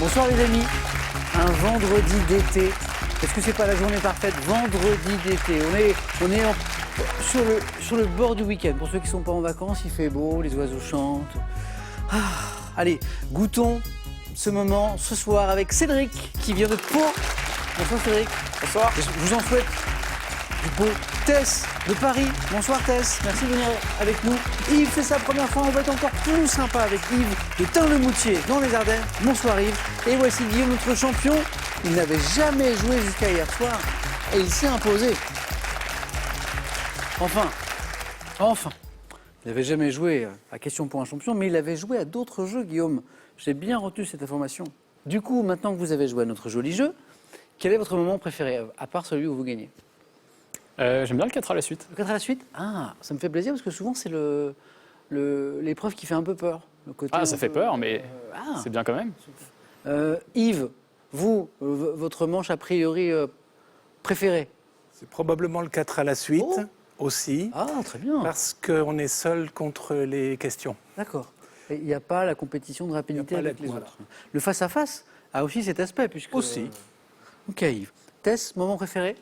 Bonsoir les amis, un vendredi d'été. Est-ce que c'est pas la journée parfaite? Vendredi d'été. On est sur le bord du week-end. Pour ceux qui ne sont pas en vacances, il fait beau, les oiseaux chantent. Allez, goûtons ce moment ce soir avec Cédric qui vient de Pau. Bonsoir Cédric. Bonsoir. Je vous en souhaite du beau. Tess de Paris. Bonsoir Tess, merci de venir avec nous. Yves, c'est sa première fois, on va être encore plus sympa avec Yves de Tain-le-Moutier dans les Ardennes. Bonsoir Yves. Et voici Guillaume, notre champion. Il n'avait jamais joué jusqu'à hier soir et il s'est imposé. Enfin. Il n'avait jamais joué à Question pour un champion, mais il avait joué à d'autres jeux, Guillaume. J'ai bien retenu cette information. Du coup, maintenant que vous avez joué à notre joli jeu, quel est votre moment préféré, à part celui où vous gagnez? J'aime bien le 4 à la suite. Le 4 à la suite? Ah, ça me fait plaisir parce que souvent c'est l'épreuve qui fait un peu peur. Le côté Ça fait peur, mais c'est bien quand même. Yves, vous, votre manche a priori préférée? C'est probablement le 4 à la suite aussi. Ah, très bien. Parce qu'on est seul contre les questions. D'accord. Il n'y a pas la compétition de rapidité avec les voilà. autres. Le face-à-face a aussi cet aspect puisque... Aussi. Ok Yves. Tess, moment préféré?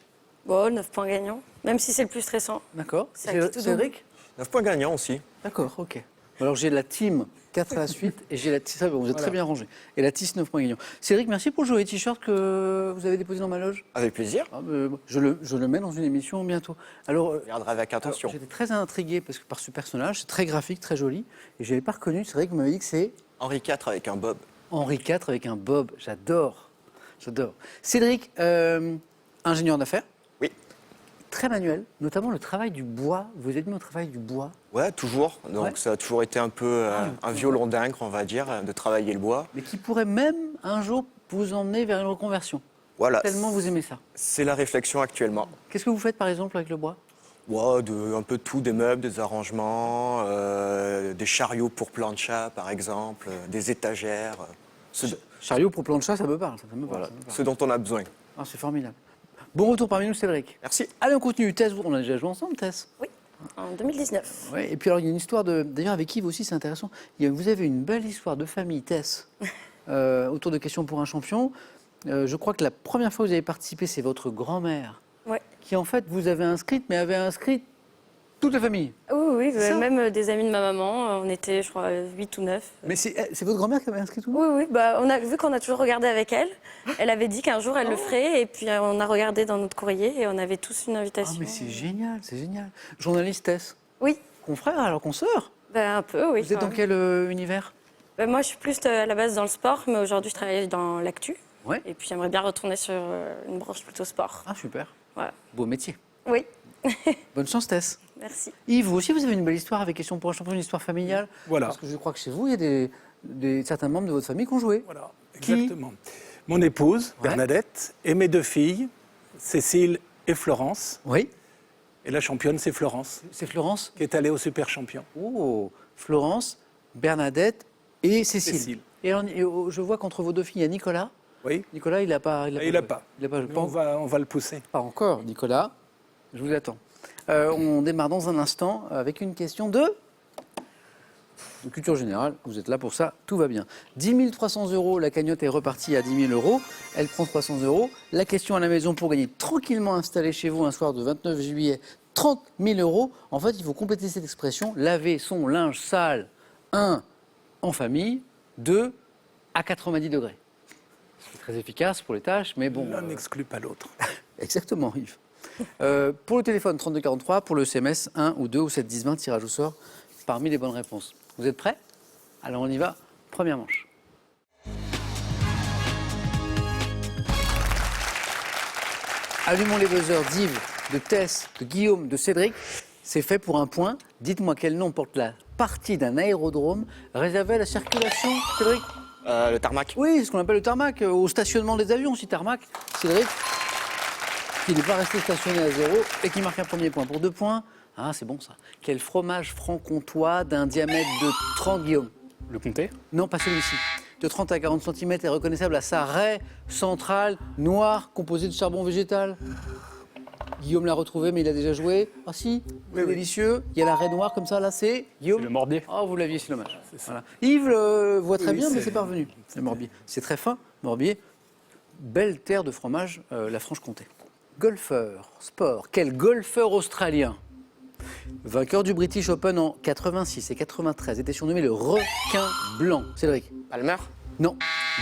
Bon, 9 points gagnants, même si c'est le plus stressant. D'accord. C'est acquis tout Cédric? 9 points gagnants aussi. D'accord, ok. Alors j'ai la team 4 à la suite et j'ai la team... Vous êtes très bien rangés. Et la team 9 points gagnants. Cédric, merci pour le joli t-shirt que vous avez déposé dans ma loge. Avec plaisir. Je le mets dans une émission bientôt. Alors, Je regarderai avec attention. j'étais très intrigué par ce personnage, c'est très graphique, très joli. Et je n'avais pas reconnu, c'est vrai que vous m'avez dit que c'est Henri IV avec un bob. Henri IV avec un bob. J'adore. Cédric, ingénieur d'affaires. Oui. Très manuel, notamment le travail du bois. Vous êtes mis au travail du bois. Ouais, toujours. Donc Ouais. ça a toujours été un peu un violon d'ingre, on va dire, de travailler le bois. Mais qui pourrait même un jour vous emmener vers une reconversion. Voilà. Tellement vous aimez ça. C'est la réflexion actuellement. Qu'est-ce que vous faites par exemple avec le bois? Ouais, un peu de tout, des meubles, des arrangements, des chariots pour plancha, par exemple, des étagères. Chariot pour plan de chat, ça me parle. Ça me parle, Voilà, ça me parle. ce dont on a besoin. Ah, c'est formidable. Bon retour parmi nous, Cédric. Merci. Allez, on continue. Tess, on a déjà joué ensemble, Tess. Oui, en 2019. Ouais, et puis alors, il y a une histoire de... D'ailleurs, avec Yves aussi, c'est intéressant. Vous avez une belle histoire de famille, Tess, autour de Questions pour un champion. Je crois que la première fois que vous avez participé, c'est votre grand-mère Ouais. qui, en fait, vous avait inscrite, mais avait inscrit toute la famille. Oui, C'est ça même des amis de ma maman, on était, je crois, 8 ou 9. Mais c'est votre grand-mère qui avait inscrit tout le monde? Oui, vu qu'on a toujours regardé avec elle, elle avait dit qu'un jour elle le ferait, et puis on a regardé dans notre courrier et on avait tous une Ah, invitation. mais c'est génial, c'est génial. Journaliste Tess, Oui, confrère alors consoeur. un peu, oui. Vous êtes dans quel univers? Moi, je suis plus à la base dans le sport, mais aujourd'hui, je travaille dans l'actu. Ouais. Et puis, j'aimerais bien retourner sur une branche plutôt sport. Ah, super. Voilà. Beau métier. Oui, Bonne chance, Tess. merci. Yves, vous aussi, vous avez une belle histoire avec Questions pour un champion, une histoire familiale. Voilà. Parce que je crois que chez vous, il y a certains membres de votre famille qui ont joué. Voilà, Qui exactement. Mon épouse, Ouais. Bernadette, et mes 2 filles, Cécile et Florence. Oui. Et la championne, c'est Florence, C'est Florence. qui est allée au Super Champion. Oh, Florence, Bernadette et Cécile. Cécile. Et alors, je vois qu'entre vos 2 filles, il y a Nicolas. Oui, Nicolas, il n'a pas. il n'a joué. pas. Il n'a pas. Mais on va le pousser. Pas encore, Nicolas. Je vous attends. On démarre dans un instant avec une question de culture générale. Vous êtes là pour ça, tout va bien. 10 300 €, la cagnotte est repartie à 10 000 €. Elle prend 300 €. La question à la maison pour gagner tranquillement installé chez vous un soir de 29 juillet, 30 000 €. En fait, il faut compléter cette expression. Laver son linge sale, 1, en famille, 2, à 90 degrés. C'est très efficace pour les tâches, mais bon... L'un n'exclut pas l'autre. Exactement, Yves. Pour le téléphone, 3243, pour le SMS, 1 ou 2 ou 7 10 20, tirage au sort parmi les bonnes réponses. Vous êtes prêts? Alors on y va, première manche. Allumons les buzzers d'Yves, de Tess, de Guillaume, de Cédric. C'est fait pour un point. Dites-moi quel nom porte la partie d'un aérodrome réservé à la circulation, Cédric? Le tarmac. Oui, c'est ce qu'on appelle le tarmac, au stationnement des avions, aussi tarmac. Cédric, qui n'est pas resté stationné à 0 et qui marque un premier point. Pour 2 points, ah c'est bon ça. Quel fromage franc-comtois d'un diamètre de 30, Guillaume? Le comté? Non, pas celui-ci. De 30 à 40 cm est reconnaissable à sa raie centrale noire composée de charbon végétal. Guillaume l'a retrouvé, mais il a déjà joué. Ah si, c'est délicieux. Il y a la raie noire comme ça, là, c'est Guillaume. C'est le morbier. Oh, vous l'aviez, c'est dommage. Voilà. Yves le voit très Oui, bien, mais c'est- c'est pas revenu. Le morbier. C'est très fin, Morbier, belle terre de fromage, la Franche-Comté. Golfeur, sport. Quel golfeur australien, vainqueur du British Open en 86 et 93, était surnommé le requin blanc? Cédric? Palmer. Non.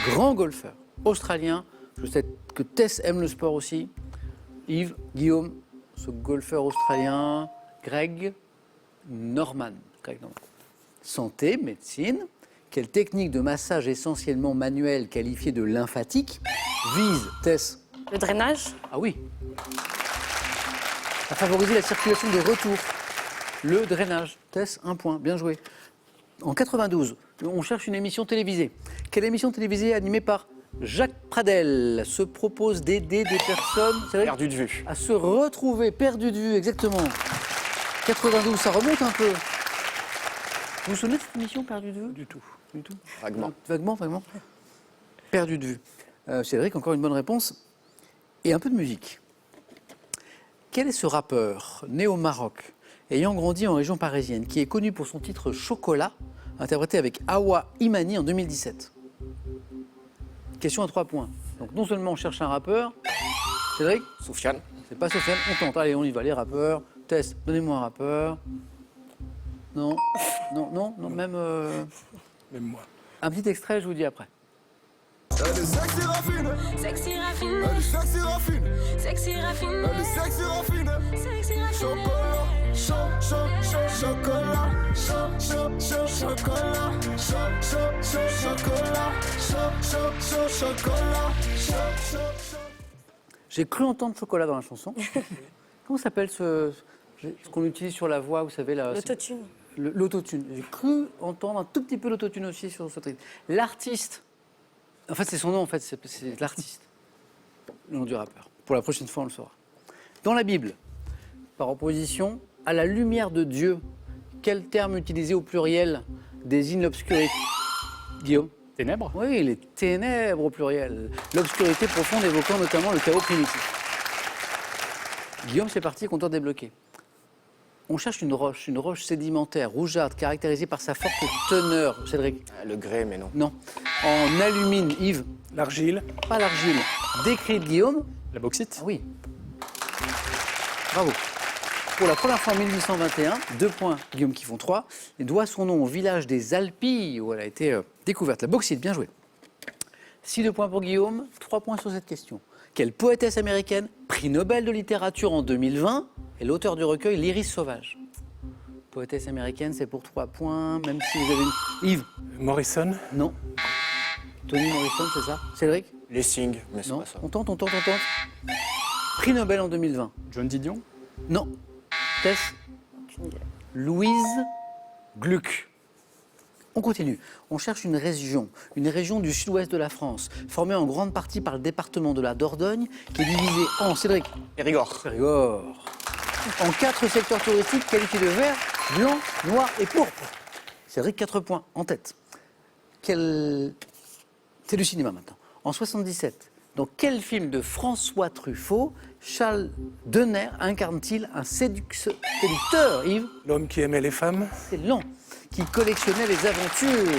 Grand golfeur australien. Je sais que Tess aime le sport aussi. Yves, Guillaume, ce golfeur australien. Greg Norman. Greg Norman. Santé, médecine. Quelle technique de massage essentiellement manuelle qualifiée de lymphatique vise, Tess? Le drainage. Ah oui. À favoriser la circulation de retour. Le drainage. Tess, 1 point. Bien joué. En 92, on cherche une émission télévisée. Quelle émission télévisée animée par Jacques Pradel se propose d'aider des personnes, c'est vrai, Perdu de vue. à se retrouver, perdues de vue, exactement. 92, ça remonte un peu. Vous vous souvenez de cette émission, Perdue de vue? Du tout. Du tout. Vaguement. Vaguement. Perdu de vue. Cédric, encore une bonne réponse. Et un peu de musique. Quel est ce rappeur né au Maroc, ayant grandi en région parisienne, qui est connu pour son titre Chocolat, interprété avec Awa Imani en 2017? Question à 3 points. Donc non seulement on cherche un rappeur, Cédric, Soufiane. c'est pas Sofiane, on tente. Allez, on y va, les rappeurs. Test, donnez-moi un rappeur. Non, même Même moi. un petit extrait, je vous dis après. Elle est sexy raffinée, Sexy raffiné, elle est sexy raffinée, sexy raffiné, elle est sexy raffinée. sexy raffiné. Chocolat, chocolat, chocolat, chocolat, chocolat. J'ai cru entendre chocolat dans la chanson. Comment s'appelle ce qu'on utilise sur la voix, vous savez là? L'autotune. L'autotune. J'ai cru entendre un tout petit peu l'autotune aussi sur ce truc. L'artiste. En fait, c'est son nom, en fait, c'est l'artiste. Le nom du rappeur. Pour la prochaine fois, on le saura. Dans la Bible, par opposition, à la lumière de Dieu, quel terme utilisé au pluriel désigne l'obscurité? Guillaume? Ténèbres? Oui, les ténèbres au pluriel. L'obscurité profonde évoquant notamment le chaos primitif. Guillaume, c'est parti, compteur débloqué. On cherche une roche sédimentaire, rougeâtre, caractérisée par sa forte teneur. Cédric? Le grès, mais non. Non. En alumine, Yves? L'argile. Pas l'argile. Décrite, Guillaume? La bauxite? Ah oui. Bravo. Pour la première fois en 1821, 2 points, Guillaume qui font 3, et doit son nom au village des Alpilles où elle a été découverte. La bauxite, bien joué. 2 points pour Guillaume, 3 points sur cette question. Quelle poétesse américaine, prix Nobel de littérature en 2020, est l'auteur du recueil L'Iris sauvage? Poétesse américaine, c'est pour 3 points, même si vous avez une... Yves? Morrison. Non. Toni Morrison, c'est ça? Cédric? Lessing, mais c'est Non. pas ça. On tente. Prix Nobel en 2020. John Didion? Non. Tess? Louise Gluck. On continue. On cherche une région du sud-ouest de la France, formée en grande partie par le département de la Dordogne, qui est divisé en, Cédric? Périgord. Périgord. En 4 secteurs touristiques qualifiés de vert, blanc, noir et pourpre. Cédric, 4 points, en tête. C'est du cinéma maintenant. En 77, dans quel film de François Truffaut Charles Denner incarne-t-il un séducteur, Yves? L'homme qui aimait les femmes. C'est Lan qui collectionnait les aventures.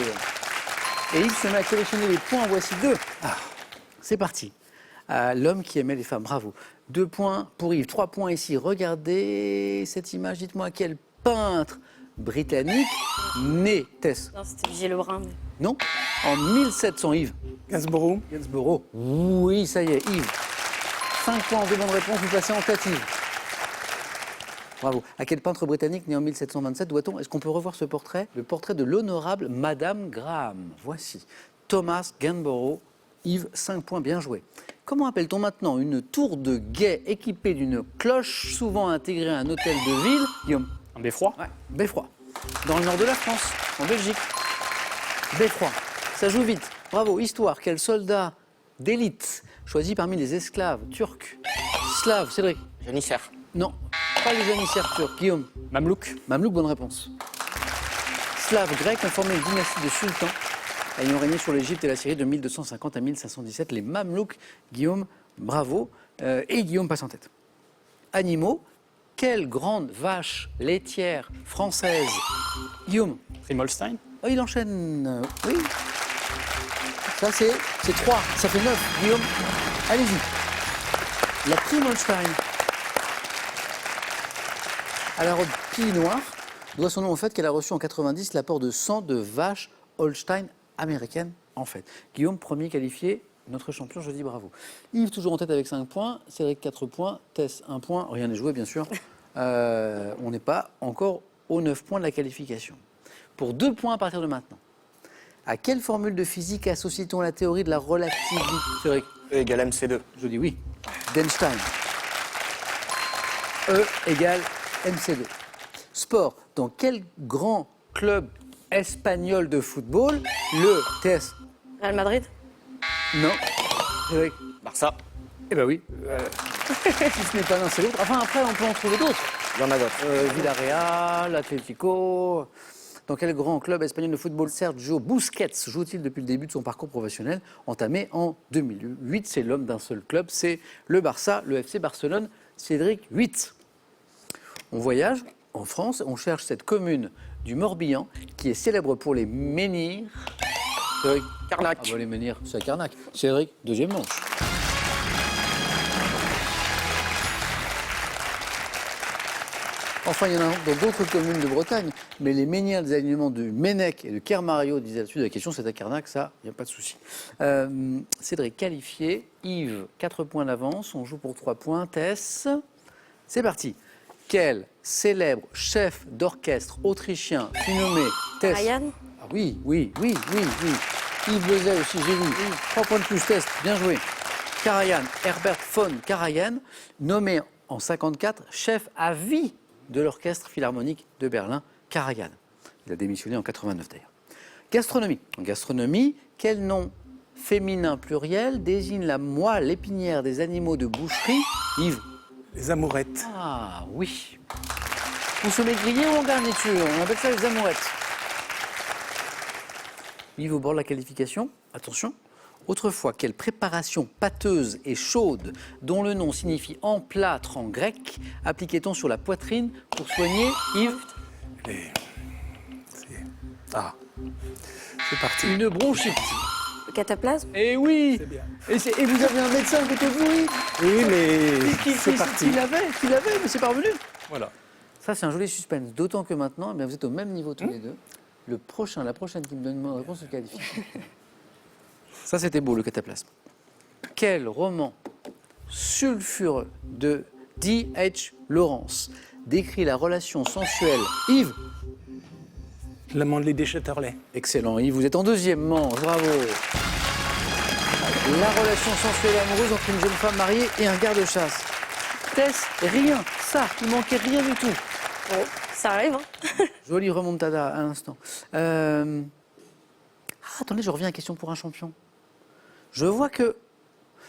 Et Yves se met à collectionner les points. Voici 2. C'est parti. L'homme qui aimait les femmes. Bravo. 2 points pour Yves. 3 points ici. Regardez cette image. Dites-moi quel peintre britannique né, Tess? Non, c'était Vigée Lebrun. mais- Non. En 1700, Yves. Gainsborough. Gainsborough. Oui, ça y est, Yves. 5 points en 2 bonnes réponses. Vous passez en tête, Yves. Bravo. À quel peintre britannique né en 1727 doit-on? Est-ce qu'on peut revoir ce portrait? Le portrait de l'honorable Madame Graham. Voici. Thomas Gainsborough. Yves, 5 points, bien joué. Comment appelle-t-on maintenant une tour de guet équipée d'une cloche, souvent intégrée à un hôtel de ville? Guillaume? Un beffroi? Ouais, Beffroi. Dans le nord de la France, en Belgique. Beffroi. Ça joue vite. Bravo. Histoire. Quel soldat d'élite choisi parmi les esclaves turcs? Slaves, Cédric? Janissaire. Non, pas les janissaires turcs. Guillaume? Mamelouk? Mamelouk, bonne réponse. Slaves grecs ont formé une dynastie de sultans ayant régné sur l'Égypte et la Syrie de 1250 à 1517. Les Mamelouks. Guillaume, bravo. Et Guillaume passe en tête. Animaux. Quelle grande vache laitière française? Guillaume? Trimolstein? Oh, il enchaîne. Oui. Ça, c'est 3. Ça fait 9. Guillaume, allez-y. La prime Holstein, à la robe Pille Noire, doit son nom au fait qu'elle a reçu en 90 l'apport de sang de vache Holstein américaine, en fait. Guillaume, premier qualifié, notre champion, je dis bravo. Yves, toujours en tête avec 5 points. Cédric, 4 points. Tess, 1 point. Rien n'est joué, bien sûr. On n'est pas encore aux 9 points de la qualification. Pour 2 points à partir de maintenant. À quelle formule de physique associe-t-on la théorie de la relativité? Cédric, E égale MC2. je dis oui. d'Einstein. E égale MC2. Sport. Dans quel grand club espagnol de football le TS? Real Madrid. Non. Cédric. Barça. Eh ben oui. Si ce n'est pas l'un, c'est l'autre. Enfin, après, on peut en trouver d'autres. Il y en a d'autres. Villarreal, Atlético. Dans quel grand club espagnol de football Sergio Busquets joue-t-il depuis le début de son parcours professionnel entamé en 2008? C'est l'homme d'un seul club, c'est le Barça, le FC Barcelone. Cédric, 8. On voyage en France, on cherche cette commune du Morbihan qui est célèbre pour les menhirs. Cédric. Carnac. Ah bah les menhirs, c'est à Carnac. Cédric, deuxième manche. Enfin, il y en a dans d'autres communes de Bretagne, mais les menhirs des alignements de Ménec et de Kermario disaient là-dessus, la question c'est à Carnac, ça, il n'y a pas de souci. Cédric qualifié, Yves, 4 points d'avance, on joue pour 3 points. Tess, c'est parti. Quel célèbre chef d'orchestre autrichien fut nommé Tess? Ryan. Ah oui. Yves Lezay aussi, j'ai vu. 3 points de plus, Tess, bien joué. Karajan, Herbert von Karajan, nommé en 54 chef à vie de l'Orchestre Philharmonique de Berlin, Karajan. Il a démissionné en 89 d'ailleurs. Gastronomie. En gastronomie, quel nom féminin pluriel désigne la moelle épinière des animaux de boucherie? Yves. Les amourettes. Ah oui. Consommé grillé ou en garniture? On appelle ça les amourettes. Yves au bord de la qualification. Attention. Autrefois, quelle préparation pâteuse et chaude, dont le nom signifie emplâtre en grec, appliquait-on sur la poitrine pour soigner, Yves? C'est parti. Une bronchite. Le cataplasme. Eh oui. C'est bien. Et vous avez un médecin à côté de vous, Yves? Oui, mais c'est parti. Qui l'avait, mais c'est pas revenu. Voilà. Ça, c'est un joli suspense. D'autant que maintenant, eh bien, vous êtes au même niveau tous les deux. La prochaine qui me donne une bonne réponse se qualifie. Ça, c'était beau, le cataplasme. Quel roman sulfureux de D.H. Lawrence décrit la relation sensuelle? Yves. L'amant de Lady Chatterley. Excellent, Yves. Vous êtes en deuxième manche. Bravo. La relation sensuelle et amoureuse entre une jeune femme mariée et un garde-chasse. Tess, rien. Ça, il manquait rien du tout. Bon, ça arrive, hein. Jolie remontada à l'instant. Attendez, je reviens à Question pour un champion. Je vois que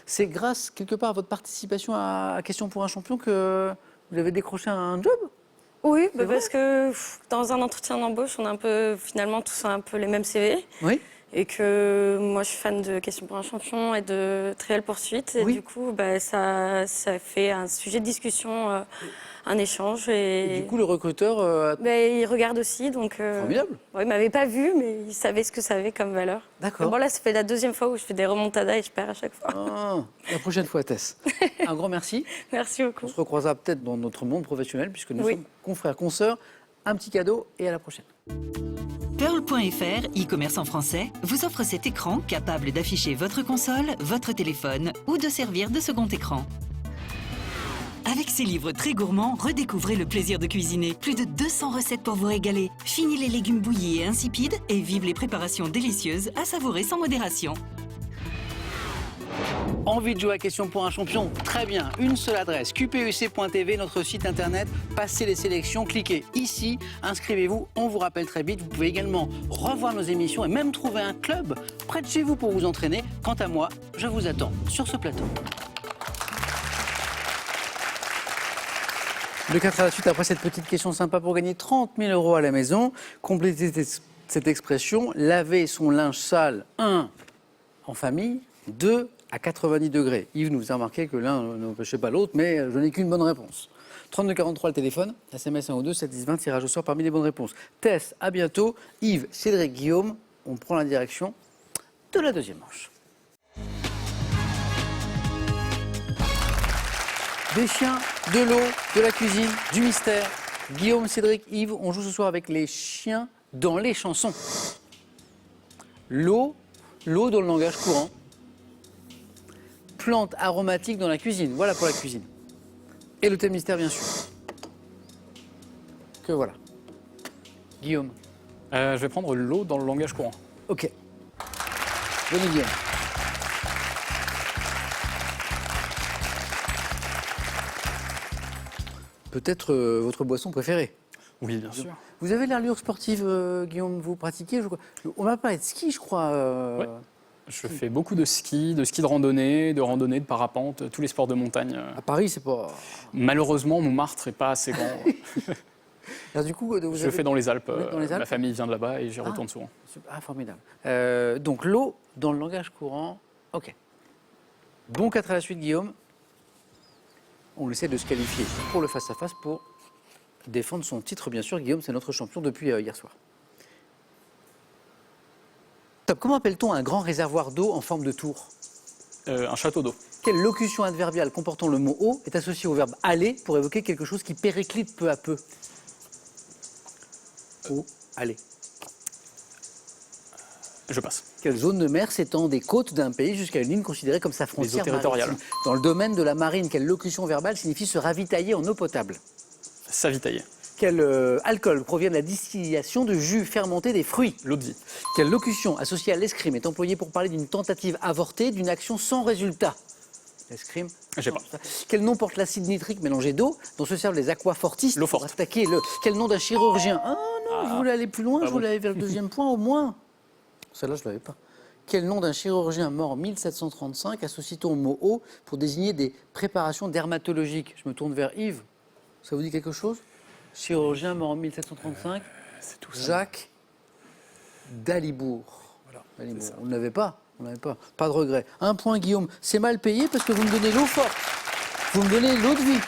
c'est grâce, quelque part, à votre participation à Question pour un champion que vous avez décroché un job? Oui, vrai parce que dans un entretien d'embauche, on a finalement tous un peu les mêmes CV. Oui. Et que moi, je suis fan de Question pour un champion et de Trivial Poursuite. Et Oui. du coup, ça fait un sujet de discussion, un échange. Et du coup, le recruteur Il regarde aussi, donc... formidable. Il m'avait pas vu, mais il savait ce que ça avait comme valeur. D'accord. Bon, là, ça fait la deuxième fois où je fais des remontadas et je perds à chaque fois. Ah, la prochaine fois, Tess. Un grand merci. Merci beaucoup. On se recroisera peut-être dans notre monde professionnel, puisque nous Oui. sommes confrères, consoeurs. Un petit cadeau et à la prochaine. Pearl.fr, e-commerce en français, vous offre cet écran capable d'afficher votre console, votre téléphone ou de servir de second écran. Avec ses livres très gourmands, redécouvrez le plaisir de cuisiner. Plus de 200 recettes pour vous régaler. Fini les légumes bouillis et insipides et vive les préparations délicieuses à savourer sans modération. Envie de jouer à Question pour un champion? Très bien, une seule adresse, qpuc.tv, notre site internet, passez les sélections, cliquez ici, inscrivez-vous, on vous rappelle très vite. Vous pouvez également revoir nos émissions et même trouver un club près de chez vous pour vous entraîner. Quant à moi, je vous attends sur ce plateau. Le 4 à la suite, après cette petite question sympa pour gagner 30 000 € à la maison, complétez cette expression, laver son linge sale, 1, en famille, 2, à 90 degrés. Yves nous a remarqué que l'un n'empêchait pas l'autre, mais je n'ai qu'une bonne réponse. 3243 le téléphone, SMS 1 ou 2, 7 10 20, tirage au sort parmi les bonnes réponses. Tess, à bientôt. Yves, Cédric, Guillaume, on prend la direction de la deuxième manche. Des chiens, de l'eau, de la cuisine, du mystère. Guillaume, Cédric, Yves, on joue ce soir avec les chiens dans les chansons. L'eau dans le langage courant. Plantes aromatiques dans la cuisine, voilà pour la cuisine. Et le thème mystère, bien sûr. Que voilà. Guillaume. Je vais prendre l'eau dans le langage courant. Ok. Venez, Guillaume. Peut-être votre boisson préférée. Oui, bien sûr. Vous avez l'allure sportive, Guillaume, vous pratiquez on va parler de ski, je crois. Ouais. Je fais beaucoup de ski de randonnée, de parapente, tous les sports de montagne. À Paris, c'est pas... Malheureusement, Montmartre n'est pas assez grand. Alors, du coup, Je le fais dans les Alpes. Dans les Alpes. Ma famille vient de là-bas et j'y retourne souvent. Ah, formidable. Donc, l'eau dans le langage courant. Ok. Bon 4 à la suite, Guillaume. On essaie de se qualifier pour le face-à-face pour défendre son titre, bien sûr. Guillaume, c'est notre champion depuis hier soir. Top. Comment appelle-t-on un grand réservoir d'eau en forme de tour? Un château d'eau. Quelle locution adverbiale comportant le mot eau est associée au verbe aller pour évoquer quelque chose qui périclite peu à peu? Eau, aller. Je passe. Quelle zone de mer s'étend des côtes d'un pays jusqu'à une ligne considérée comme sa frontière eaux territoriales. maritime? Dans le domaine de la marine, quelle locution verbale signifie se ravitailler en eau potable? S'avitailler. Quel alcool provient de la distillation de jus fermenté des fruits? L'eau de vie. Quelle locution associée à l'escrime est employée pour parler d'une tentative avortée, d'une action sans résultat? L'escrime. J'ai pas. Quel nom porte l'acide nitrique mélangé d'eau dont se servent les aquafortistes L'eau pour forte. attaquer le... Quel nom d'un chirurgien? Ah non, je voulais aller plus loin, je voulais aller vers le deuxième point au moins. Celle-là, je ne l'avais pas. Quel nom d'un chirurgien mort en 1735 associe-t-on au mot eau pour désigner des préparations dermatologiques? Je me tourne vers Yves. Ça vous dit quelque chose? Chirurgien mort en 1735, C'est tout ça. Jacques Dalibourg. Voilà, Dalibourg. c'est ça. On ne l'avait pas. On l'avait pas. Pas de regret. Un point, Guillaume. C'est mal payé parce que vous me donnez l'eau forte. Vous me donnez l'eau de vie.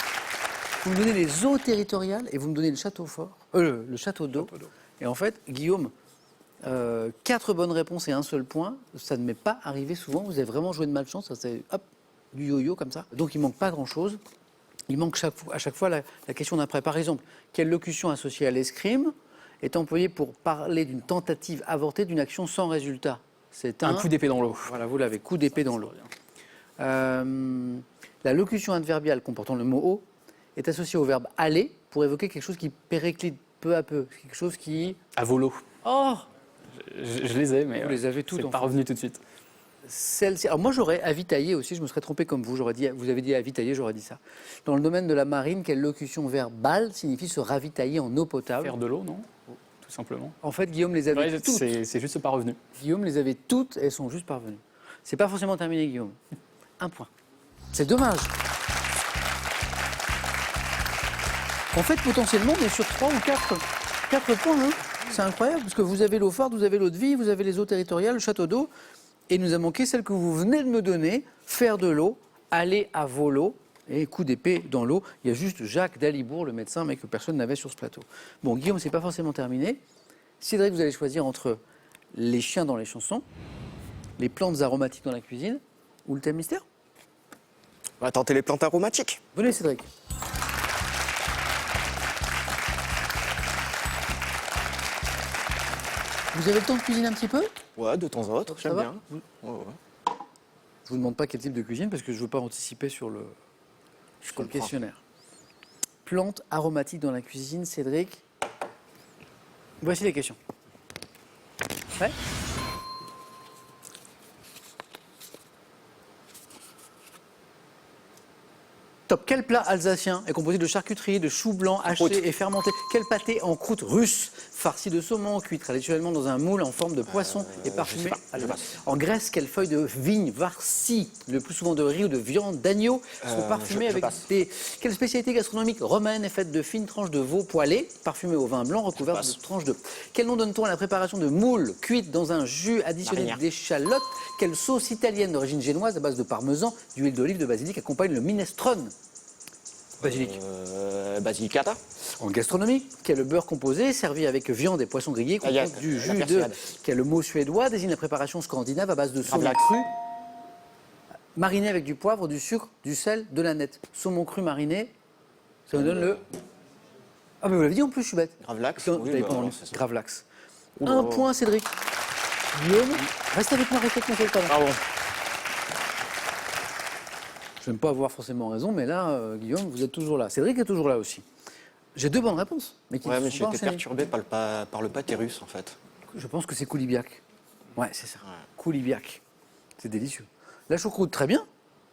Vous me donnez les eaux territoriales et vous me donnez le château fort, le château d'eau. Et en fait, Guillaume, 4 bonnes réponses et un seul point. Ça ne m'est pas arrivé souvent. Vous avez vraiment joué de malchance. Ça, c'est hop, du yo-yo comme ça. Donc il manque pas grand-chose. Il manque à chaque fois la question d'après. Par exemple, quelle locution associée à l'escrime est employée pour parler d'une tentative avortée d'une action sans résultat? C'est Un coup d'épée dans l'eau. Voilà, vous l'avez, coup d'épée dans l'eau. La locution adverbiale comportant le mot eau est associée au verbe aller pour évoquer quelque chose qui périclite peu à peu. Quelque chose qui... À volo. Oh! Je les ai, mais Vous les avez toutes, c'est en pas fait. revenu tout de suite. Celle-ci. Alors moi j'aurais avitaillé aussi, je me serais trompé comme vous. J'aurais dit, vous avez dit avitailler, j'aurais dit ça. Dans le domaine de la marine, quelle locution verbale signifie se ravitailler en eau potable? Faire de l'eau, non? Tout simplement. En fait, Guillaume les avait Ouais, toutes. c'est juste pas revenu. Guillaume les avait toutes et elles sont juste parvenues. C'est pas forcément terminé, Guillaume. Un point. C'est dommage. En fait, potentiellement, on est sur 3 ou 4 points. Hein. C'est incroyable, parce que vous avez l'eau forte, vous avez l'eau de vie, vous avez les eaux territoriales, le château d'eau. Et il nous a manqué celle que vous venez de me donner, faire de l'eau, aller à volo, et coup d'épée dans l'eau. Il y a juste Jacques Dalibourg, le médecin, mais que personne n'avait sur ce plateau. Bon, Guillaume, c'est pas forcément terminé. Cédric, vous allez choisir entre les chiens dans les chansons, les plantes aromatiques dans la cuisine, ou le thème mystère. On va tenter les plantes aromatiques. Venez, Cédric. Vous avez le temps de cuisiner un petit peu? Ouais, de temps en temps, Ça j'aime va bien. Ouais, ouais. Je vous demande pas quel type de cuisine parce que je veux pas anticiper sur le comprends. questionnaire. Plantes aromatiques dans la cuisine, Cédric. Voici les questions. Ouais. Top. Quel plat alsacien est composé de charcuterie, de choux blancs hachés et fermentés? Quel pâté en croûte russe, farci de saumon, cuit traditionnellement dans un moule en forme de poisson et parfumé à l'huile? En Grèce, quelles feuilles de vigne, varsi, le plus souvent de riz ou de viande d'agneau, sont parfumées je avec passe. des... Quelle spécialité gastronomique romaine est faite de fines tranches de veau poêlées, parfumées au vin blanc, recouvertes de tranches de... Quel nom donne-t-on à la préparation de moules cuites dans un jus additionné Marinière. d'échalotes? Quelle sauce italienne d'origine génoise à base de parmesan, d'huile d'olive, de basilic accompagne le minestrone? Basilic. Basilicata. En gastronomie, quel est le beurre composé servi avec viande et poissons grillés comprend Ayak, du la jus de... persillade. Quel le mot suédois désigne la préparation scandinave à base de saumon Gravlax. cru mariné avec du poivre, du sucre, du sel, de la nette. Saumon cru mariné, ça nous donne le... Ah mais vous l'avez dit en plus, je suis bête. Gravlax. Vous Oui, l'avez bah, pas alors, entendu. c'est ça. Gravlax. Oh là Un là. point, Cédric. Guillaume, reste avec moi, reste avec moi sur le talent. Pardon. Je n'aime pas avoir forcément raison, mais là, Guillaume, vous êtes toujours là. Cédric est toujours là aussi. J'ai 2 bonnes réponses, mais qui Ouais, ne mais sont j'ai pas été enchaînées. perturbé par le pâté russe, en fait. Je pense que c'est Koulibiac. Ouais, c'est ça. Ouais. Koulibiac. C'est délicieux. La choucroute, très bien.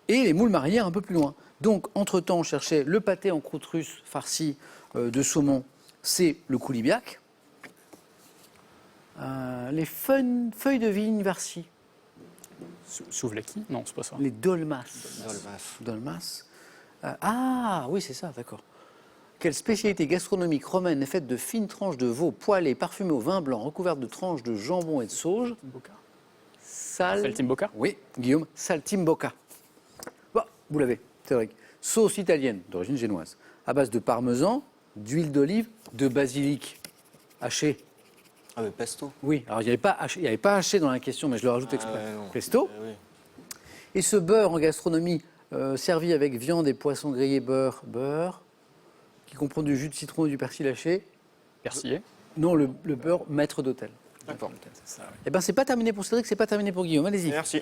Et les moules marinières un peu plus loin. Donc, entre-temps, on cherchait le pâté en croûte russe farci de saumon. C'est le Koulibiac. Les feuilles de vigne farcies. Souvlaki? Non, c'est pas ça. Les dolmas. Dolmas. Dolmas. Ah, oui, c'est ça, d'accord. Quelle spécialité gastronomique romaine est faite de fines tranches de veau poêlées, parfumées au vin blanc, recouvertes de tranches de jambon et de sauge? Saltimbocca? Oui, Guillaume, saltimbocca. Bon, vous l'avez, Cédric. Sauce italienne d'origine génoise, à base de parmesan, d'huile d'olive, de basilic haché. Ah, mais pesto. Oui, alors il n'y avait pas haché dans la question, mais je le rajoute exprès. ouais, non. Pesto. Oui. Et ce beurre en gastronomie, servi avec viande et poissons grillés, beurre, qui comprend du jus de citron et du persil haché. Persillé? Non, le beurre maître d'hôtel. D'accord. Eh bien, c'est pas terminé pour Cédric, c'est pas terminé pour Guillaume. Allez-y. Merci.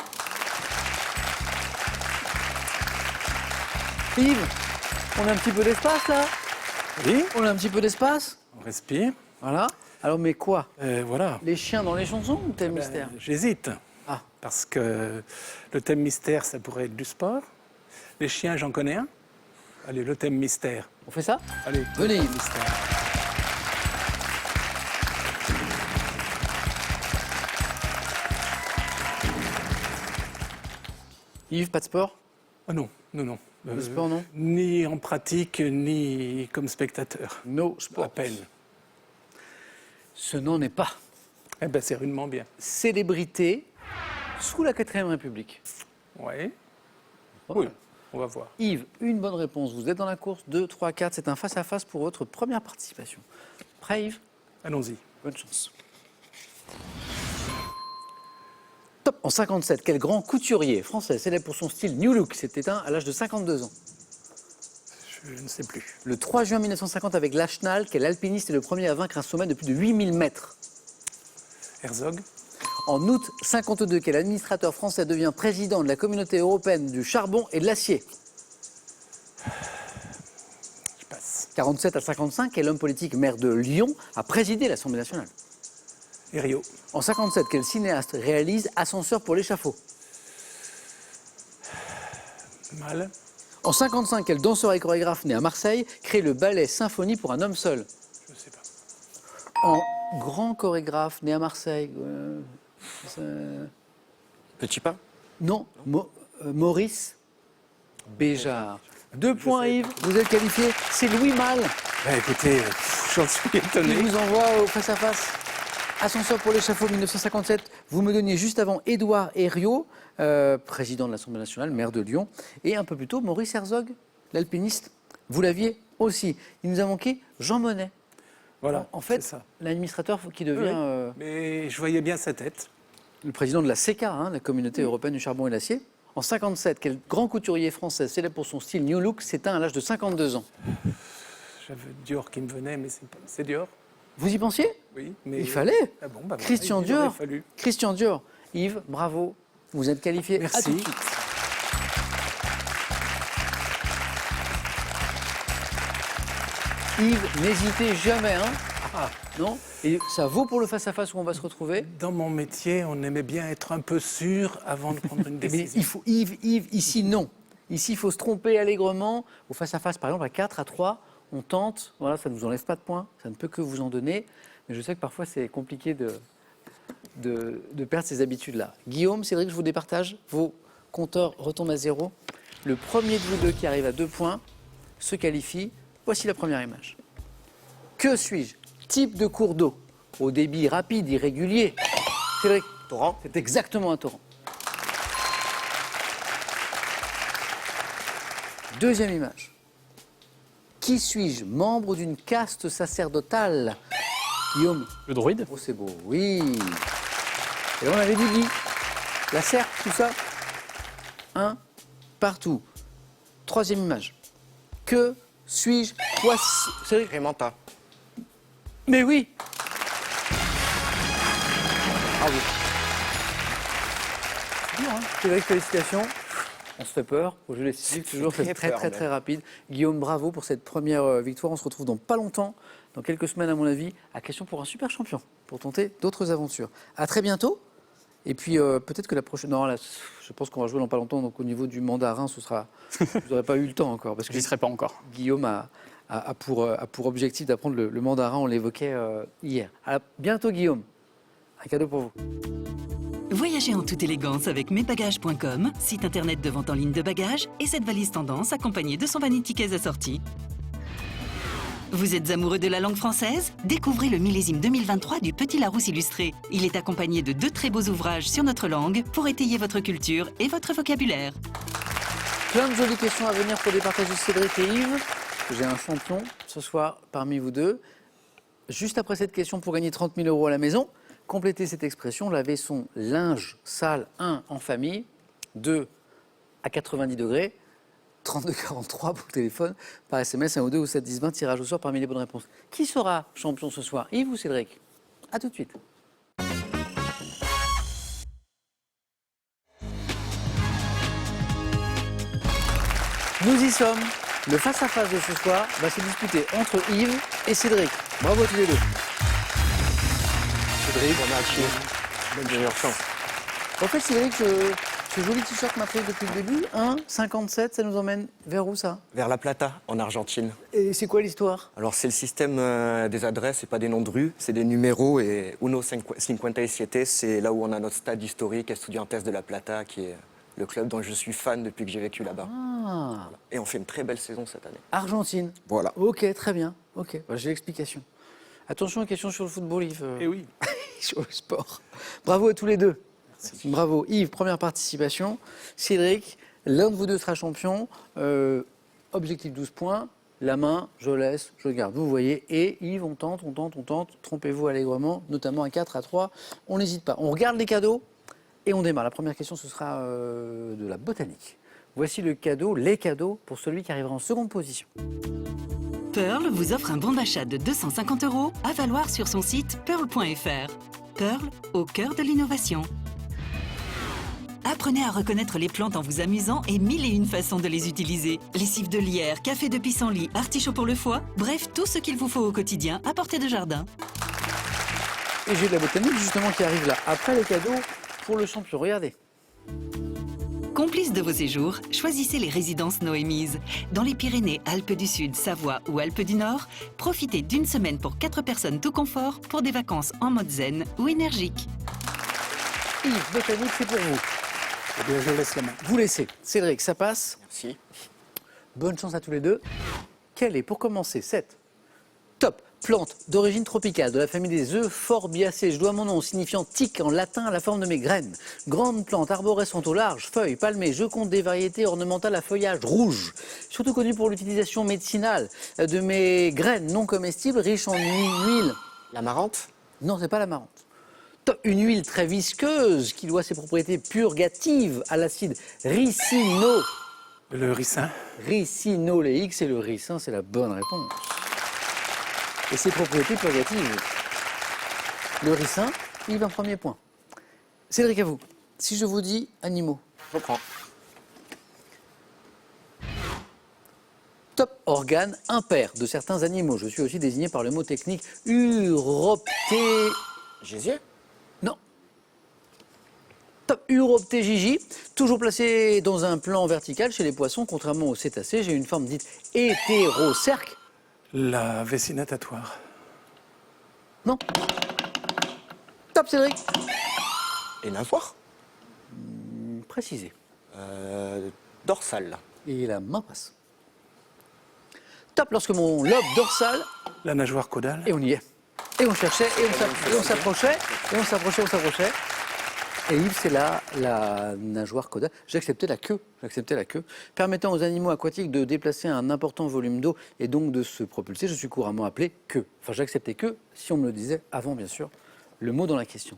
Yves, on a un petit peu d'espace là? Oui, On a un petit peu d'espace? on respire. Voilà. Alors, mais quoi? Voilà. Les chiens dans les chansons ou tel mystère? J'hésite. Ah. Parce que le thème mystère, ça pourrait être du sport. Les chiens, j'en connais un. Allez, le thème mystère. On fait ça? Allez, Venez, le thème Yves. mystère. Yves, pas de sport? Ah non, non, non. Le sport, non? Ni en pratique, ni comme spectateur. No À sport. peine. Ce n'en est pas. Eh ben, c'est rudement bien. Célébrité sous la 4ème République. Oui, Oui. on va voir. Yves, une bonne réponse. Vous êtes dans la course. 2, 3, 4. C'est un face-à-face pour votre première participation. Prêt, Yves? Allons-y. Bonne chance. Top. En 57, quel grand couturier français célèbre pour son style New Look s'est éteint à l'âge de 52 ans? Je ne sais plus. Le 3 juin 1950, avec Lachenal, quel alpiniste est le premier à vaincre un sommet de plus de 8000 mètres? Herzog, En août 52, quel administrateur français devient président de la Communauté européenne du charbon et de l'acier? je passe. 47 à 55, quel homme politique maire de Lyon a présidé l'Assemblée nationale? Herriot, En 57, quel cinéaste réalise Ascenseur pour l'échafaud? Mal. En 55, quel danseur et chorégraphe né à Marseille crée le ballet Symphonie pour un homme seul? Je ne sais pas. En grand chorégraphe né à Marseille, Petit pain. non, Maurice Béjart. 2 points, Yves, vous êtes qualifié. C'est Louis Malle Ben, écoutez, j'en suis qui étonné. vous envoie au face-à-face. Ascenseur pour l'échafaud 1957. Vous me donniez juste avant Édouard Herriot, président de l'Assemblée nationale, maire de Lyon. Et un peu plus tôt, Maurice Herzog, l'alpiniste. Vous l'aviez aussi. Il nous a manqué Jean Monnet. Voilà, En fait, c'est ça. l'administrateur qui devient Oui. Mais je voyais bien sa tête. le président de la CECA, la Communauté européenne du charbon et de l'acier. En 57, quel grand couturier français célèbre pour son style New Look s'éteint à l'âge de 52 ans? J'avais Dior qui me venait, mais c'est Dior. Vous y pensiez? Oui, mais... Il fallait. Ah bon, bah voilà, Christian il aurait Dior. fallu. Christian Dior. Yves, bravo. Vous êtes qualifié. Merci. À tout de suite. Yves, n'hésitez jamais, hein? Ah, Non? Et ça vaut pour le face-à-face où on va se retrouver? dans mon métier, on aimait bien être un peu sûr avant de prendre une Eh bien, décision. il faut, Yves, ici, non. Ici, il faut se tromper allègrement. Au face-à-face, par exemple, à 4, à 3, on tente. Voilà, ça ne vous enlève pas de points. Ça ne peut que vous en donner. Mais je sais que parfois, c'est compliqué de perdre ces habitudes-là. Guillaume, Cédric, je vous départage. Vos compteurs retombent à 0. Le premier de vous deux qui arrive à 2 points se qualifie. Voici la première image. Que suis-je? Type de cours d'eau. Au débit rapide, irrégulier. Cédric, Torrent. c'est exactement un torrent. Deuxième image. Qui suis-je? Membre d'une caste sacerdotale. Guillaume. Le druide. Oh, c'est beau, oui. Et là, on avait dit Guy. La serpe, tout ça. Un, partout. Troisième image. Que suis-je? Cédric. Raymanta. Mais oui. Bravo. C'est dur, hein. Cédric, félicitations. On se fait peur. Au jeu des civiques, toujours, c'est très, peur, très, même. très rapide. Guillaume, bravo pour cette première victoire. On se retrouve dans pas longtemps, dans quelques semaines, à mon avis, à question pour un super champion, pour tenter d'autres aventures. À très bientôt. Et puis, peut-être que la prochaine. Non, là, je pense qu'on va jouer dans pas longtemps. Donc, au niveau du mandarin, ce sera. Vous n'aurez pas eu le temps encore. Parce Je que n'y serai pas encore. Guillaume a pour objectif d'apprendre le mandarin. On l'évoquait hier. À bientôt, Guillaume. Un cadeau pour vous. Voyagez en toute élégance avec mesbagages.com, site internet de vente en ligne de bagages, et cette valise tendance accompagnée de son vanity case assorti. Vous êtes amoureux de la langue française? Découvrez le millésime 2023 du Petit Larousse illustré. Il est accompagné de 2 très beaux ouvrages sur notre langue pour étayer votre culture et votre vocabulaire. Plein de jolies questions à venir pour départager Cédric et Yves. J'ai un champion ce soir parmi vous deux. Juste après cette question pour gagner 30 000 € à la maison, complétez cette expression, laver son linge sale, 1 en famille, 2 à 90 degrés, 3243 pour le téléphone, par SMS, 1 ou 2 ou 7 10 20, tirage au sort parmi les bonnes réponses. Qui sera champion ce soir, Yves ou Cédric? A tout de suite. Nous y sommes. Le face-à-face de ce soir va se disputer entre Yves et Cédric. Bravo à tous les deux. Cédric, on a acquis. Bonne meilleure chance. En fait, Cédric, ce joli t-shirt m'a pris depuis le début. 1,57, ça nous emmène vers où ça? Vers La Plata, en Argentine. Et c'est quoi l'histoire? Alors, c'est le système des adresses, c'est pas des noms de rues, c'est des numéros. Et Uno 57, c'est là où on a notre stade historique, Estudiantes de La Plata, qui est le club dont je suis fan depuis que j'ai vécu là-bas. Ah, Et on fait une très belle saison cette année. Argentine. Voilà. Ok, très bien. Ok, bah, j'ai l'explication. Attention aux questions sur le football, Yves. Eh oui. Sur le sport. Bravo à tous les deux. Bravo. Yves, première participation. Cédric, l'un de vous deux sera champion. Objectif 12 points. La main, je laisse, je garde. Vous voyez. Et Yves, on tente. Trompez-vous allègrement, notamment à 4, à 3. On n'hésite pas. On regarde les cadeaux et on démarre. La première question, ce sera de la botanique. Voici les cadeaux pour celui qui arrivera en seconde position. Pearl vous offre un bon d'achat de 250 € à valoir sur son site pearl.fr. Pearl, au cœur de l'innovation. Apprenez à reconnaître les plantes en vous amusant et 1001 façons de les utiliser. Lessive de lierre, café de pissenlit, artichaut pour le foie, bref, tout ce qu'il vous faut au quotidien à portée de jardin. Et j'ai de la botanique justement qui arrive là, après les cadeaux pour le champion. Regardez. Complice de vos séjours, choisissez les résidences Noémise. Dans les Pyrénées, Alpes du Sud, Savoie ou Alpes du Nord, profitez d'une semaine pour 4 personnes tout confort pour des vacances en mode zen ou énergique. Yves, botanique, c'est pour vous. Eh bien, je laisse la main. Vous laissez. Cédric, ça passe. Merci. Bonne chance à tous les deux. Quelle est, pour commencer, cette top plante d'origine tropicale de la famille des Euphorbiaceae. Je dois mon nom signifiant tique en latin à la forme de mes graines. Grande plante arborescente aux larges feuilles palmées. Je compte des variétés ornementales à feuillage rouge. Surtout connue pour l'utilisation médicinale de mes graines non comestibles riches en huile. L'amarante? Non, c'est pas l'amarante. Une huile très visqueuse qui doit ses propriétés purgatives à l'acide Le ricin. ricinoléique. C'est le ricin, c'est la bonne réponse. Et ses propriétés purgatives. Le ricin, Yves, un premier point. Cédric, à vous. Si je vous dis animaux. Je prends. Top organe impair de certains animaux. Je suis aussi désigné par le mot technique uropté... Gésier? Non. Top uroptégigie, toujours placé dans un plan vertical chez les poissons, contrairement aux cétacés, j'ai une forme dite hétérocerque. La vessie natatoire. Non. Top Cédric. Et nageoire? Précisé. Dorsale. Et la main passe. Top lorsque mon lobe dorsal, La nageoire caudale. et on y est. Et on cherchait, et on s'approchait, et on s'approchait. Et Yves, c'est la nageoire caudale. J'acceptais la queue. Permettant aux animaux aquatiques de déplacer un important volume d'eau et donc de se propulser. Je suis couramment appelé queue. Enfin, j'acceptais queue si on me le disait avant, bien sûr, le mot dans la question.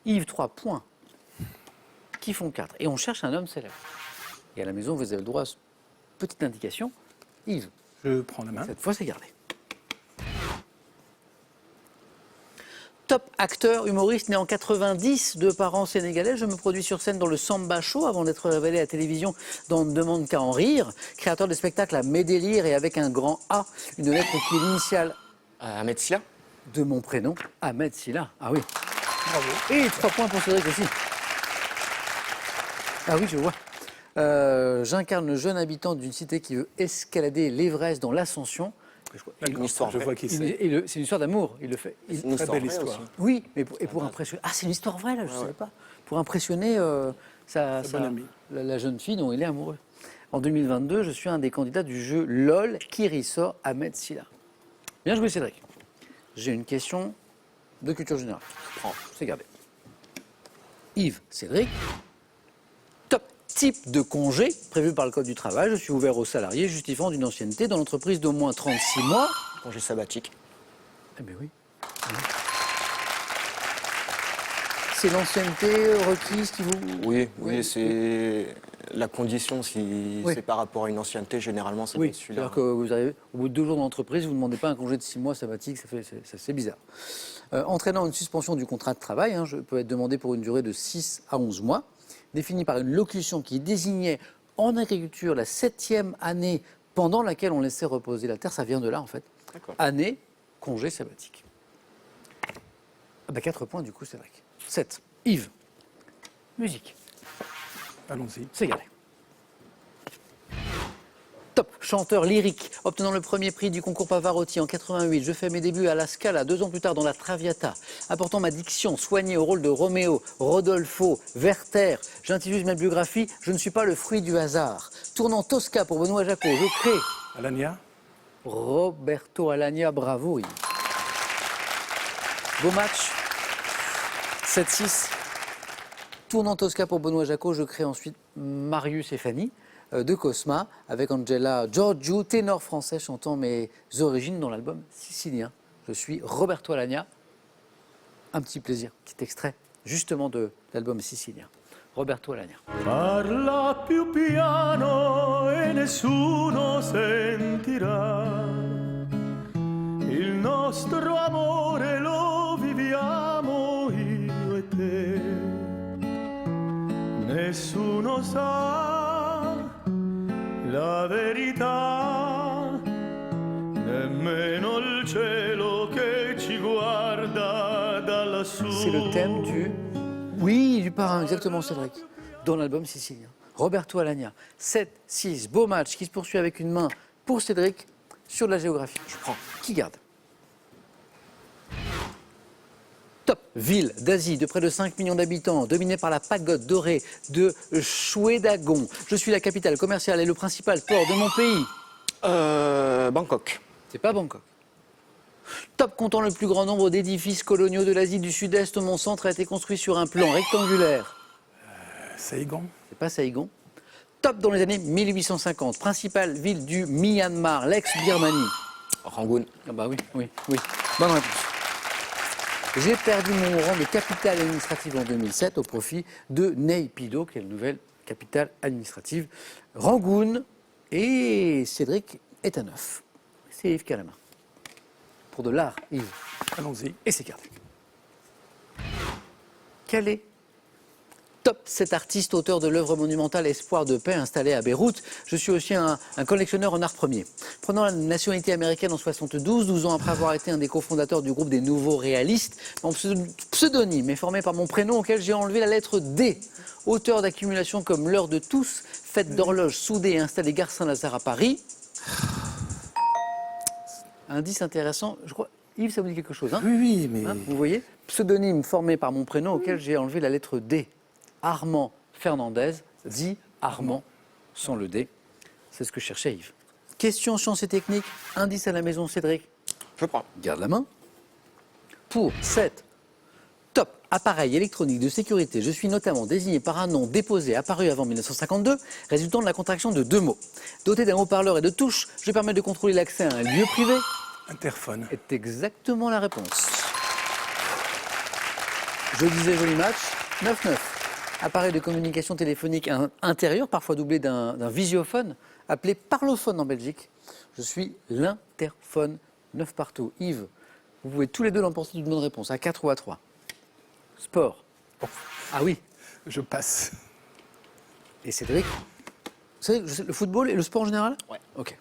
Yves, 3 points qui font 4. Et on cherche un homme célèbre. Et à la maison, vous avez le droit à petite indication. Yves, Je prends la main. cette fois, c'est gardé. Top acteur, humoriste, né en 90 de parents sénégalais. Je me produis sur scène dans le Samba Show avant d'être révélé à la télévision dans On ne demande qu'à en rire. Créateur des spectacles à Mes Délires et avec un grand A, une lettre qui est l'initiale Ahmed Silla. de mon prénom, Ahmed Silla. Ah oui. Bravo. Et 3 points pour Cédric aussi. Ah oui, je vois. J'incarne le jeune habitant d'une cité qui veut escalader l'Everest dans l'ascension. Une histoire Je vraie. vois qui c'est. C'est une histoire d'amour. Il le fait. C'est une Très histoire belle vraie histoire. aussi. Oui, mais pour impressionner. Ah, c'est une histoire vraie, là, je ne savais pas. Pour impressionner bonne amie. la jeune fille dont il est amoureux. En 2022, je suis un des candidats du jeu LOL qui ressort Ahmed Silla. Bien joué, Cédric. J'ai une question de culture générale. C'est gardé. Yves, Cédric. Top type de congé prévu par le Code du travail. Je suis ouvert aux salariés justifiant d'une ancienneté dans l'entreprise d'au moins 36 mois. Congé sabbatique. Eh bien oui. C'est l'ancienneté requise qui vous... Oui, c'est la condition. Si Oui. c'est par rapport à une ancienneté, généralement, c'est Oui, celui-là. c'est-à-dire que vous arrivez au bout de 2 jours d'entreprise, vous ne demandez pas un congé de 6 mois sabbatique, c'est bizarre. Entraînant une suspension du contrat de travail, je peux être demandé pour une durée de 6 à 11 mois, définie par une locution qui désignait en agriculture la 7e année pendant laquelle on laissait reposer la terre. Ça vient de là, en fait. D'accord. Année, congé sabbatique. 4 points, du coup, c'est vrai. 7. Yves. Musique. Allons-y. C'est gardé. Top chanteur lyrique, obtenant le premier prix du concours Pavarotti en 88. Je fais mes débuts à la Scala 2 ans plus tard dans la Traviata, apportant ma diction soignée au rôle de Roméo, Rodolfo, Werther. J'intitule ma biographie Je ne suis pas le fruit du hasard. Tournant Tosca pour Benoît Jacot, je crée Alania. Roberto Alagna, bravo Yves. Beau match. 7-6. Tournant Tosca pour Benoît Jacot, je crée ensuite Marius et Fanny de Cosma avec Angela Giorgio, ténor français chantant mes origines dans l'album Sicilien. Je suis Roberto Alagna. Un petit plaisir, petit extrait justement de l'album Sicilien. Roberto Alagna. Parla più piano e nessuno sentirà. Il nostro amore lo viviamo io e te. Nessuno sa la verità, nemmeno il cielo che ci guarda da lassù. C'est le thème du... Oui, du parrain, exactement Cédric, dans l'album Sicilien. Roberto Alagna, 7-6, beau match qui se poursuit avec une main pour Cédric sur de la géographie. Je prends. Qui garde? Top ville d'Asie de près de 5 millions d'habitants, dominée par la pagode dorée de Shwedagon. Je suis la capitale commerciale et le principal port de mon pays. Bangkok. C'est pas Bangkok. Top comptant le plus grand nombre d'édifices coloniaux de l'Asie du Sud-Est, mon centre a été construit sur un plan rectangulaire. Saigon. C'est pas Saigon. Top dans les années 1850, principale ville du Myanmar, l'ex-Birmanie. Rangoon. Ah bah oui. Bonne réponse. J'ai perdu mon rang de capitale administrative en 2007 au profit de Naypyidaw, qui est la nouvelle capitale administrative. Rangoon et Cédric est à 9. C'est Yves qui a la main. Pour de l'art, Yves. Allons-y. Et c'est gardé. Quel est top cet artiste, auteur de l'œuvre monumentale Espoir de paix installé à Beyrouth? Je suis aussi un collectionneur en art premier. Prenant la nationalité américaine en 72, 12 ans après avoir été un des cofondateurs du groupe des Nouveaux Réalistes, mon pseudonyme est formé par mon prénom auquel j'ai enlevé la lettre D. Auteur d'accumulations comme L'heure de tous, Fête d'horloge soudée et installée gare Saint-Lazare à Paris. Indice intéressant, je crois. Yves, ça vous dit quelque chose, hein? Oui, mais... Hein, vous voyez? Pseudonyme formé par mon prénom auquel j'ai enlevé la lettre D. Armand Fernandez, dit Armand, sans le D. C'est ce que cherchait Yves. Question sciences et techniques, indice à la maison Cédric. Je prends. Garde la main. Pour 7. Top appareil électronique de sécurité, je suis notamment désigné par un nom déposé apparu avant 1952, résultant de la contraction de 2 mots. Doté d'un haut-parleur et de touches, je permets de contrôler l'accès à un lieu privé. Interphone. Est exactement la réponse. Je disais joli match, 9-9. Appareil de communication téléphonique intérieur, parfois doublé d'un visiophone, appelé parlophone en Belgique. Je suis l'interphone, 9 partout. Yves, vous pouvez tous les deux l'emporter d'une bonne réponse, à 4 ou à 3. Sport. Ah oui. Je passe. Et Cédric, vous savez, le football et le sport en général? Ouais. Ok.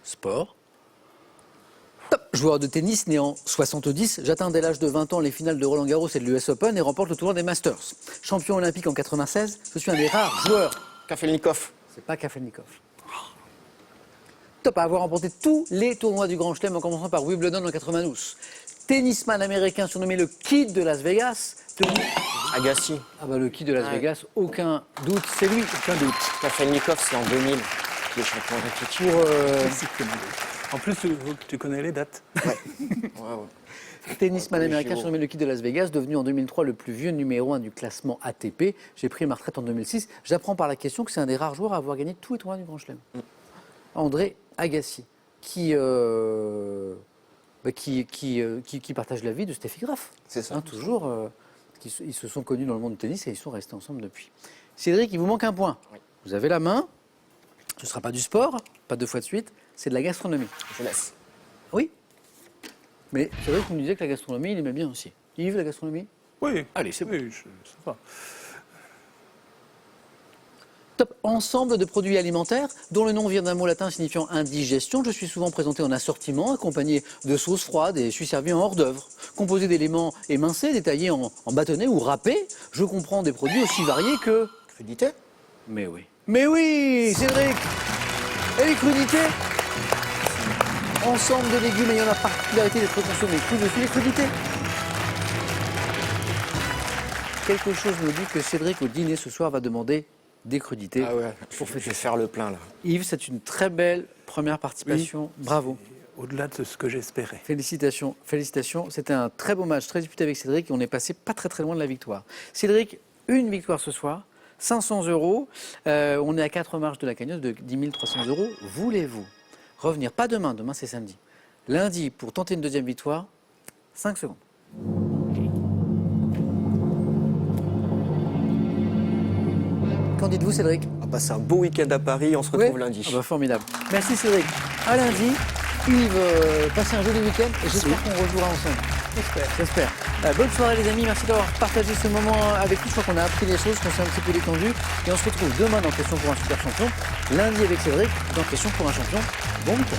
Sport. Top. Joueur de tennis né en 70, j'atteins dès l'âge de 20 ans les finales de Roland-Garros et de l'US Open et remporte le tournoi des Masters. Champion olympique en 96, je suis un des rares joueurs. Kafelnikov. C'est pas Kafelnikov. Top à avoir remporté tous les tournois du Grand Chelem en commençant par Wimbledon en 92. Tennisman américain surnommé le Kid de Las Vegas. Agassi. Ah bah le Kid de Las Ouais. Vegas, aucun doute, c'est lui, aucun doute. Kafelnikov, c'est en 2000 qui est champion olympique. Pour En plus, tu connais les dates. tennisman Les américain JO. surnommé le Kid de Las Vegas, devenu en 2003 le plus vieux numéro 1 du classement ATP. J'ai pris ma retraite en 2006. J'apprends par la question que c'est un des rares joueurs à avoir gagné tous les tournois du Grand Chelem. André Agassi, qui partage la vie de Steffi Graf. C'est ça. Hein, toujours, ils se sont connus dans le monde du tennis et ils sont restés ensemble depuis. Cédric, il vous manque un point. Oui. Vous avez la main. Ce ne sera pas du sport, pas 2 fois de suite. C'est de la gastronomie. Je laisse. Oui. Mais Cédric nous disait que la gastronomie, il aimait bien aussi. Yves, la gastronomie? Oui. Allez, c'est bon. Oui, ça va. Top. Ensemble de produits alimentaires dont le nom vient d'un mot latin signifiant indigestion. Je suis souvent présenté en assortiment, accompagné de sauces froides et je suis servi en hors d'œuvre. Composé d'éléments émincés, détaillés en bâtonnets ou râpés, je comprends des produits aussi variés que... Crudité. Mais oui. Mais oui, Cédric. Et les crudités? Ensemble de légumes ayant la particularité d'être consommés crus, je suis les crudités. Quelque chose me dit que Cédric, au dîner ce soir, va demander des crudités. Ah ouais, je vais faire le plein là. Yves, c'est une très belle première participation. Bravo. Au-delà de ce que j'espérais. Félicitations. Félicitations. C'était un très beau match, très disputé avec Cédric et on est passé pas très très loin de la victoire. Cédric, une victoire ce soir, 500 €. On est à 4 marches de la cagnotte de 10 300 €. Voulez-vous revenir, pas demain, demain c'est samedi, lundi pour tenter une deuxième victoire? 5 secondes. Qu'en dites-vous, Cédric? On va passer un beau week-end à Paris, on se retrouve Ouais. lundi. Ah bah, formidable. Merci Cédric. À lundi. Yves, passez un joli week-end et j'espère qu'on rejouera ensemble. J'espère. Bonne soirée les amis, merci d'avoir partagé ce moment avec nous. Je crois qu'on a appris des choses, qu'on s'est un petit peu détendu. Et on se retrouve demain dans Question pour un super champion. Lundi avec Cédric dans Question pour un champion. Bon week-end.